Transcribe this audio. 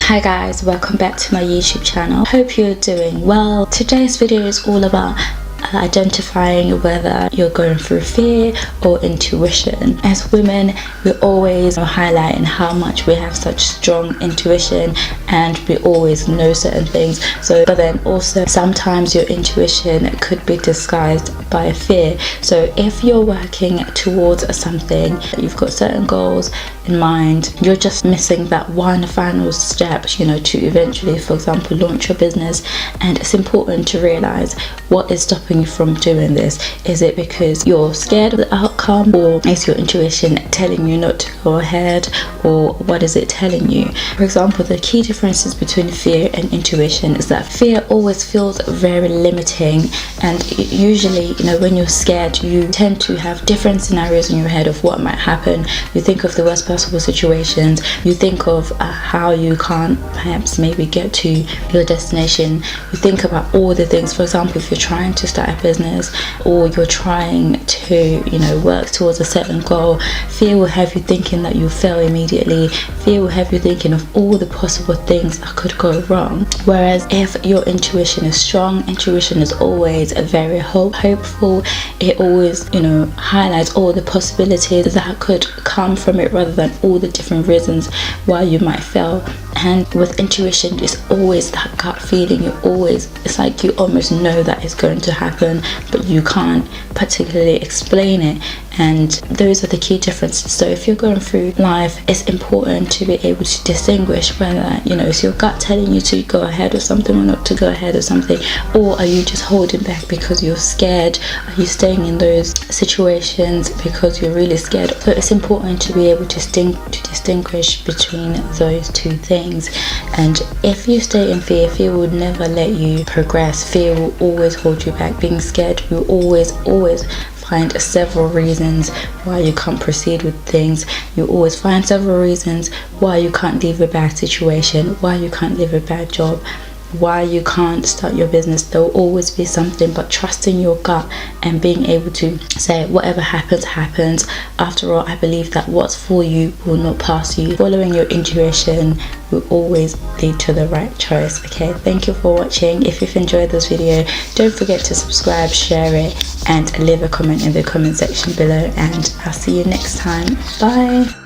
Hi guys, welcome back to my YouTube channel. Hope you're doing well. Today's video is all about identifying whether you're going through fear or intuition. As women, we're always highlighting how much we have such strong intuition and we always know certain things. But then also sometimes your intuition could be disguised by fear. So if you're working towards something, you've got certain goals in mind, you're just missing that one final step, to eventually, for example, launch your business. And it's important to realize what is stopping you from doing this. Is it because you're scared of the outcome, or is your intuition telling you not to go ahead, or what is it telling you? For example, the key differences between fear and intuition is that fear always feels very limiting, and usually, when you're scared, you tend to have different scenarios in your head of what might happen. You think of the worst possible situations, you think of how you can't perhaps maybe get to your destination, you think about all the things. For example, if you're trying to start a business or you're trying to work towards a certain goal, fear will have you thinking that you'll fail immediately. Fear will have you thinking of all the possible things that could go wrong. Whereas if your intuition is strong, intuition is always very hopeful. It always highlights all the possibilities that could come from it, rather than all the different reasons why you might fail. And with intuition, it's always that gut feeling. It's like you almost know that it's going to happen, but you can't particularly explain it. And those are the key differences. So if you're going through life, it's important to be able to distinguish whether is your gut telling you to go ahead with something or not to go ahead with something, or are you just holding back because you're scared? Are you staying in those situations because you're really scared? So it's important to be able to distinguish between those two things. And if you stay in fear, fear will never let you progress. Fear will always hold you back. Being scared will always find several reasons why you can't proceed with things. You always find several reasons why you can't leave a bad situation, why you can't leave a bad job, why you can't start your business. There will always be something. But trusting your gut and being able to say whatever happens. After all, I believe that what's for you will not pass you. Following your intuition will always lead to the right choice. Okay, thank you for watching. If you've enjoyed this video, don't forget to subscribe, share it, and leave a comment in the comment section below, and I'll see you next time. Bye.